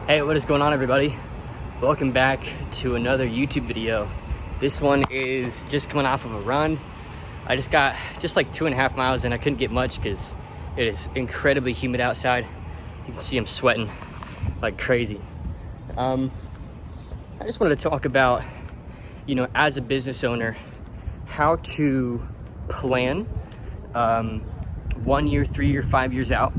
Hey, what is going on, everybody? Welcome back to another YouTube video. This one is just coming off of a run. I just got like 2.5 miles and I couldn't get much because it is incredibly humid outside. You can see I'm sweating like crazy. I just wanted to talk about, as a business owner, how to plan 1 year, 3 year, 5 years out.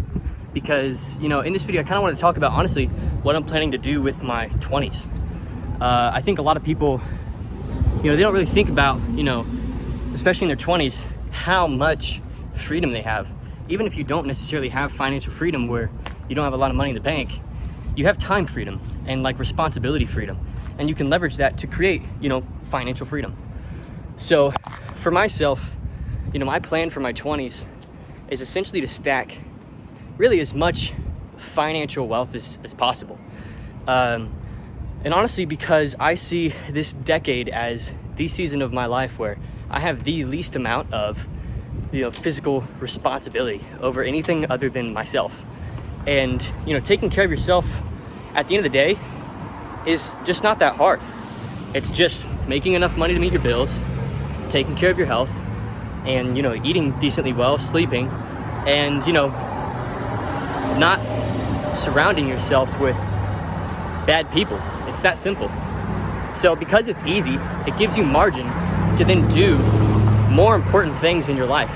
Because, in this video, I kind of want to talk about, honestly, what I'm planning to do with my 20s. I think a lot of people, they don't really think about, especially in their 20s, how much freedom they have. Even if you don't necessarily have financial freedom where you don't have a lot of money in the bank, you have time freedom and like responsibility freedom. And you can leverage that to create, financial freedom. So for myself, my plan for my 20s is essentially to stack really as much financial wealth as possible. And honestly, because I see this decade as the season of my life where I have the least amount of physical responsibility over anything other than myself. And taking care of yourself at the end of the day is just not that hard. It's just making enough money to meet your bills, taking care of your health, and eating decently well, sleeping, and not surrounding yourself with bad people. It's that simple. So because it's easy, it gives you margin to then do more important things in your life.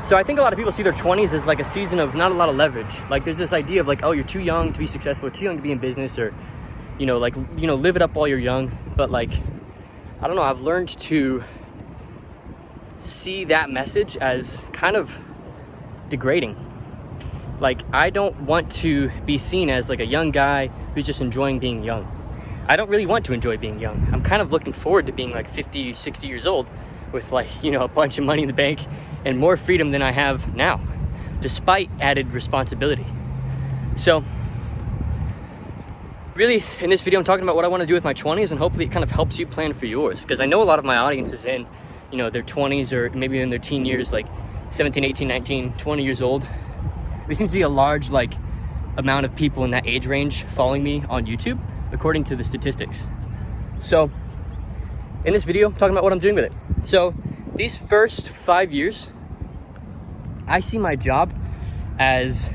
So I think a lot of people see their 20s as like a season of not a lot of leverage. Like there's this idea of like, oh, you're too young to be successful, or too young to be in business, or live it up while you're young. But like, I don't know, I've learned to see that message as kind of degrading. Like, I don't want to be seen as like a young guy who's just enjoying being young. I don't really want to enjoy being young. I'm kind of looking forward to being like 50, 60 years old with like, a bunch of money in the bank and more freedom than I have now, despite added responsibility. So really, in this video, I'm talking about what I want to do with my 20s, and hopefully it kind of helps you plan for yours. Because I know a lot of my audience is in, their 20s or maybe in their teen years, like 17, 18, 19, 20 years old. There seems to be a large amount of people in that age range following me on YouTube, according to the statistics. So in this video, I'm talking about what I'm doing with it. So these first 5 years, I see my job as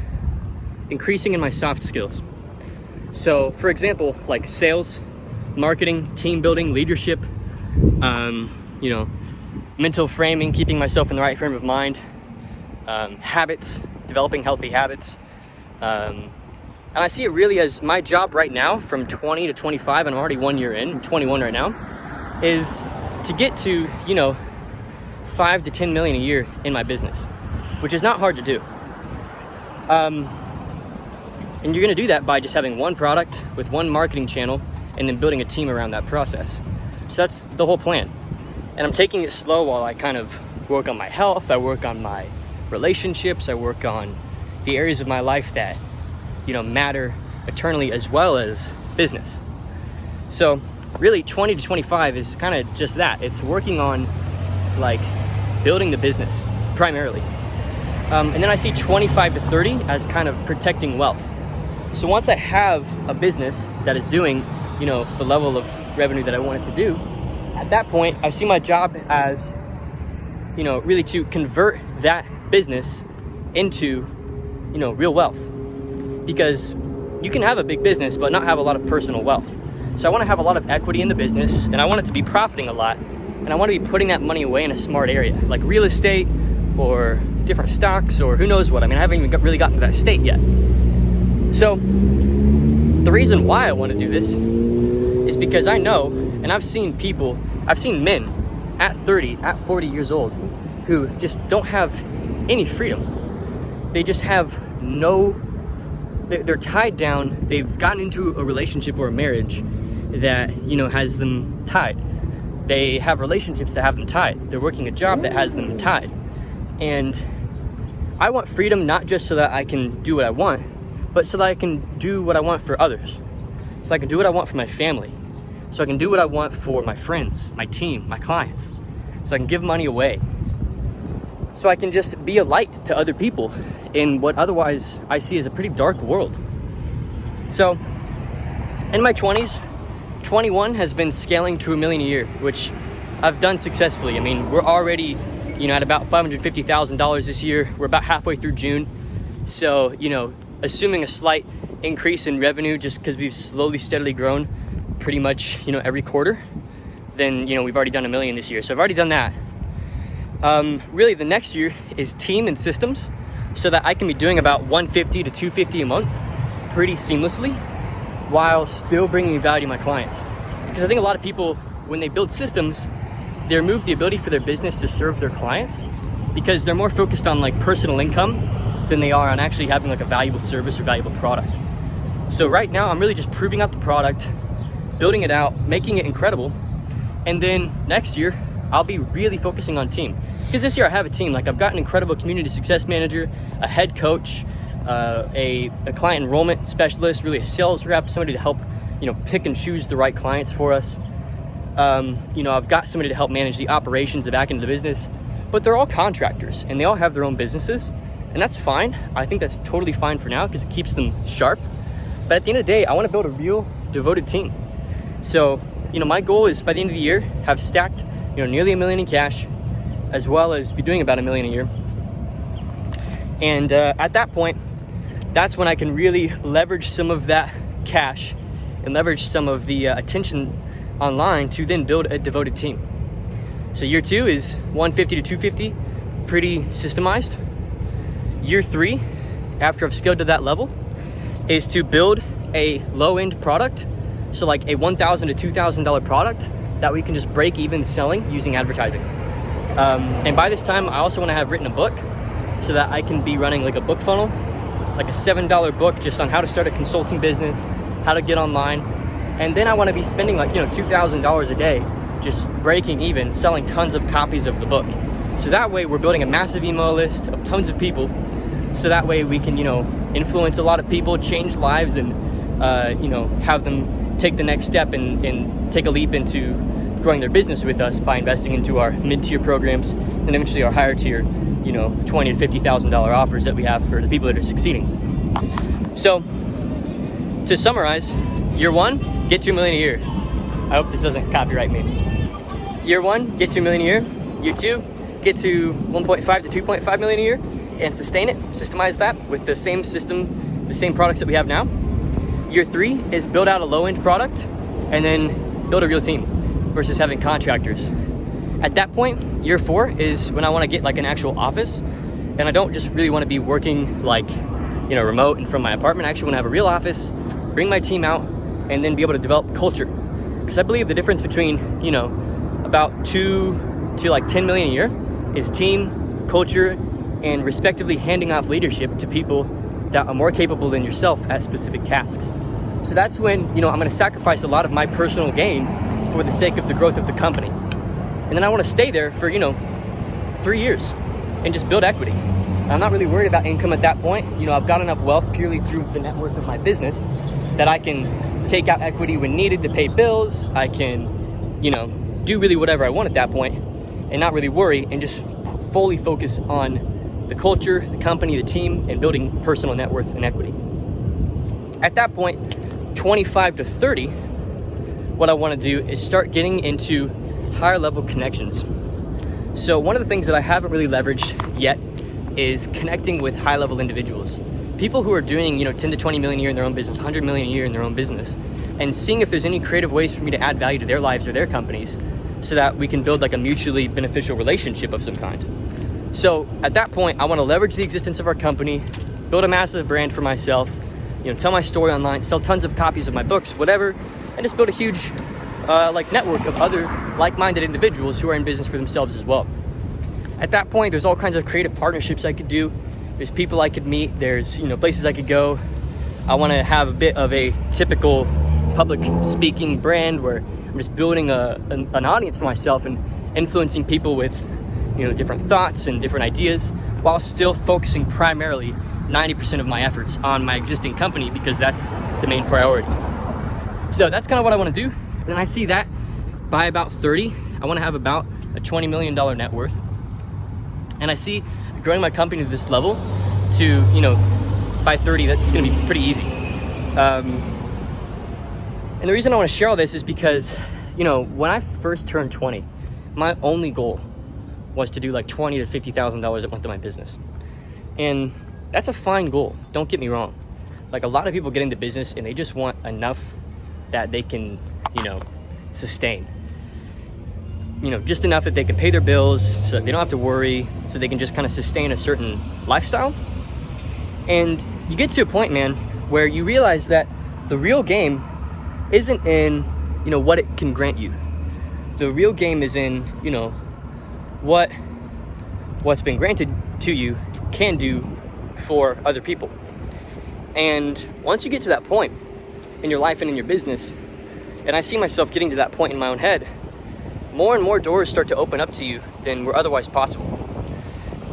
increasing in my soft skills. So for example, like sales, marketing, team building, leadership, mental framing, keeping myself in the right frame of mind, habits, developing healthy habits. And I see it really as my job right now from 20 to 25, and I'm already 1 year in, I'm 21 right now, is to get to, 5 to 10 million a year in my business, which is not hard to do. And you're gonna do that by just having one product with one marketing channel and then building a team around that process. So that's the whole plan. And I'm taking it slow while I kind of work on my health, I work on my relationships, I work on the areas of my life that matter eternally, as well as business. So really 20 to 25 is kind of just that. It's working on building the business primarily. And then I see 25 to 30 as kind of protecting wealth. So once I have a business that is doing the level of revenue that I want it to do, at that point I see my job as really to convert that business into real wealth. Because you can have a big business but not have a lot of personal wealth. So I want to have a lot of equity in the business, and I want it to be profiting a lot, and I want to be putting that money away in a smart area, like real estate or different stocks or who knows what. I mean, I haven't even really gotten to that state yet. So the reason why I want to do this is because I know, and I've seen men at 30, at 40 years old who just don't have any freedom. They just have they're tied down. They've gotten into a relationship or a marriage that, has them tied. They have relationships that have them tied. They're working a job that has them tied. And I want freedom, not just so that I can do what I want, but so that I can do what I want for others. So I can do what I want for my family. So I can do what I want for my friends, my team, my clients. So I can give money away. So I can just be a light to other people in what otherwise I see as a pretty dark world. So in my 20s, 21 has been scaling to $1 million a year, which I've done successfully. I mean, we're already, at about $550,000 this year. We're about halfway through June. So, assuming a slight increase in revenue just because we've slowly, steadily grown pretty much, every quarter, then, we've already done $1 million this year. So I've already done that. Really, the next year is team and systems so that I can be doing about 150 to 250 a month pretty seamlessly while still bringing value to my clients. Because I think a lot of people, when they build systems, they remove the ability for their business to serve their clients because they're more focused on like personal income than they are on actually having like a valuable service or valuable product. So right now I'm really just proving out the product, building it out, making it incredible. And then next year I'll be really focusing on team. Because this year I have a team. Like I've got an incredible community success manager, a head coach, a client enrollment specialist, really a sales rep, somebody to help, pick and choose the right clients for us. I've got somebody to help manage the operations, the back end of the business, but they're all contractors and they all have their own businesses, and that's fine. I think that's totally fine for now because it keeps them sharp. But at the end of the day, I want to build a real devoted team. So, my goal is by the end of the year, have stacked, nearly $1 million in cash, as well as be doing about $1 million a year. And at that point, that's when I can really leverage some of that cash and leverage some of the attention online to then build a devoted team. So year 2 is 150 to 250, pretty systemized. Year 3, after I've scaled to that level, is to build a low-end product. So like a $1,000 to $2,000 product that we can just break even selling using advertising. And by this time, I also want to have written a book so that I can be running like a book funnel, like a $7 book just on how to start a consulting business, how to get online. And then I want to be spending like, $2,000 a day just breaking even, selling tons of copies of the book. So that way we're building a massive email list of tons of people. So that way we can, influence a lot of people, change lives, and, have them take the next step and take a leap into growing their business with us by investing into our mid-tier programs and eventually our higher tier, $20,000 to $50,000 offers that we have for the people that are succeeding. So to summarize, year 1, get to $1 million a year. I hope this doesn't copyright me. Year 1, get to $1 million a year. Year 2, get to 1.5 to 2.5 million a year and sustain it, systemize that with the same system, the same products that we have now. Year 3 is build out a low-end product and then build a real team versus having contractors. At that point, year 4 is when I want to get like an actual office, and I don't just really want to be working like, remote and from my apartment. I actually want to have a real office, bring my team out, and then be able to develop culture. Because I believe the difference between, about 2 to like 10 million a year is team, culture, and respectively handing off leadership to people that are more capable than yourself at specific tasks. So that's when, I'm going to sacrifice a lot of my personal gain for the sake of the growth of the company. And then I want to stay there for, 3 years and just build equity. I'm not really worried about income at that point. I've got enough wealth purely through the net worth of my business that I can take out equity when needed to pay bills. I can, do really whatever I want at that point and not really worry and just fully focus on the culture, the company, the team, and building personal net worth and equity. At that point, 25 to 30, what I want to do is start getting into higher level connections. So one of the things that I haven't really leveraged yet is connecting with high level individuals. People who are doing, 10 to 20 million a year in their own business, 100 million a year in their own business, and seeing if there's any creative ways for me to add value to their lives or their companies so that we can build like a mutually beneficial relationship of some kind. So at that point, I want to leverage the existence of our company, build a massive brand for myself, tell my story online, sell tons of copies of my books, whatever, and just build a huge network of other like-minded individuals who are in business for themselves as well. At that point, there's all kinds of creative partnerships I could do. There's people I could meet. There's, places I could go. I want to have a bit of a typical public speaking brand where I'm just building an audience for myself and influencing people with, different thoughts and different ideas while still focusing primarily 90% of my efforts on my existing company because that's the main priority. So that's kind of what I want to do. And I see that by about 30, I want to have about a $20 million net worth. And I see growing my company to this level to, by 30, that's going to be pretty easy. And the reason I want to share all this is because, you know, when I first turned 20, my only goal was to do like $20,000 to $50,000 a month in my business. And that's a fine goal, don't get me wrong. Like, a lot of people get into business and they just want enough that they can, you know, sustain. You know, just enough that they can pay their bills, so they don't have to worry, so they can just kind of sustain a certain lifestyle. And you get to a point, man, where you realize that the real game isn't in, you know, what it can grant you. The real game is in, you know, what's been granted to you can do for other people. And once you get to that point in your life and in your business, and I see myself getting to that point in my own head, more and more doors start to open up to you than were otherwise possible.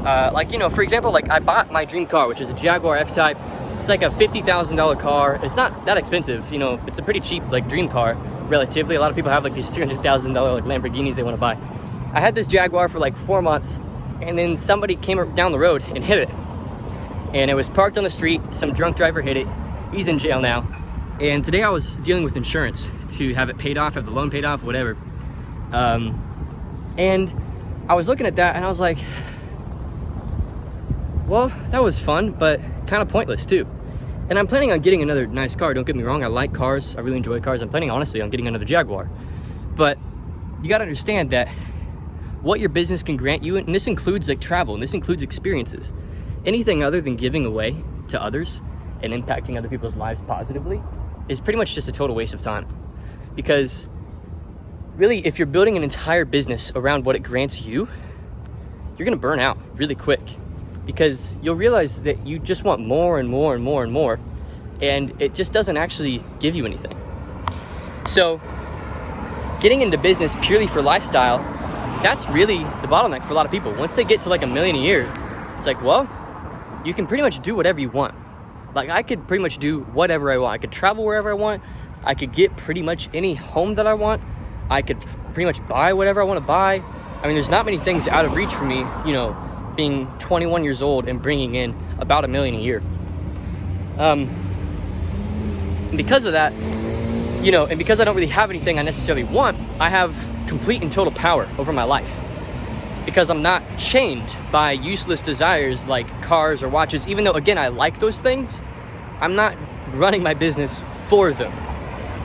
Like, you know, for example, like I bought my dream car, which is a Jaguar F-Type. It's like a $50,000 car. It's not that expensive, you know, it's a pretty cheap like dream car relatively. A lot of people have like these $300,000 like Lamborghinis they want to buy. I had this Jaguar for like 4 months, and then somebody came down the road and hit it. And it was parked on the street. Some drunk driver hit it. He's in jail now. And today I was dealing with insurance to have it paid off, have the loan paid off, whatever. And I was looking at that and I was like, well, that was fun, but kind of pointless too. And I'm planning on getting another nice car. Don't get me wrong, I like cars. I really enjoy cars. I'm planning, honestly, on getting another Jaguar. But you got to understand that what your business can grant you, and this includes like travel, and this includes experiences, anything other than giving away to others and impacting other people's lives positively is pretty much just a total waste of time. Because really, if you're building an entire business around what it grants you, you're gonna burn out really quick, because you'll realize that you just want more and more and more and more, and it just doesn't actually give you anything. So getting into business purely for lifestyle, that's really the bottleneck for a lot of people. Once they get to like $1 million a year, it's like, well, you can pretty much do whatever you want. Like, I could pretty much do whatever I want. I could travel wherever I want. I could get pretty much any home that I want. I could pretty much buy whatever I want to buy. I mean, there's not many things out of reach for me, you know, being 21 years old and bringing in about $1 million a year. And because of that, you know, and because I don't really have anything I necessarily want, I have complete and total power over my life. Because I'm not chained by useless desires like cars or watches. Even though, again, I like those things, I'm not running my business for them.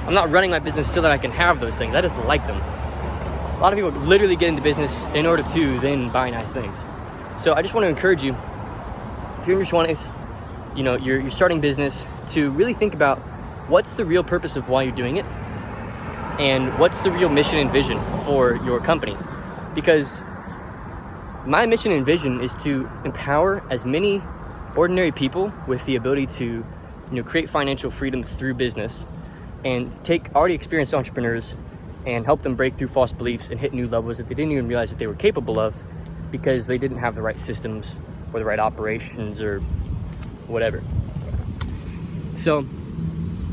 I'm not running my business so that I can have those things. I just like them. A lot of people literally get into business in order to then buy nice things. So I just want to encourage you, if you're in your 20s, you know, you're starting business, to really think about what's the real purpose of why you're doing it, and what's the real mission and vision for your company. Because my mission and vision is to empower as many ordinary people with the ability to, you know, create financial freedom through business, and take already experienced entrepreneurs and help them break through false beliefs and hit new levels that they didn't even realize that they were capable of, because they didn't have the right systems or the right operations or whatever. So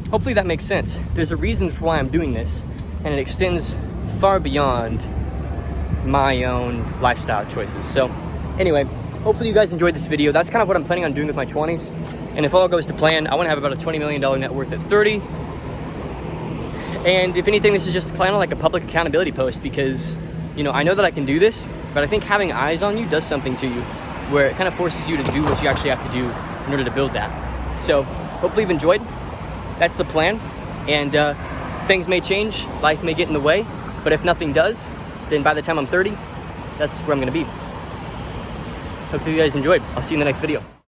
hopefully that makes sense. There's a reason for why I'm doing this, and it extends far beyond my own lifestyle choices. So anyway, hopefully you guys enjoyed this video. That's kind of what I'm planning on doing with my 20s. And if all goes to plan, I want to have about a $20 million net worth at 30. And if anything, this is just kind of like a public accountability post, because, you know, I know that I can do this, but I think having eyes on you does something to you, where it kind of forces you to do what you actually have to do in order to build that. So hopefully you've enjoyed. That's the plan. And things may change, life may get in the way, but if nothing does, then by the time I'm 30, that's where I'm going to be. Hopefully you guys enjoyed. I'll see you in the next video.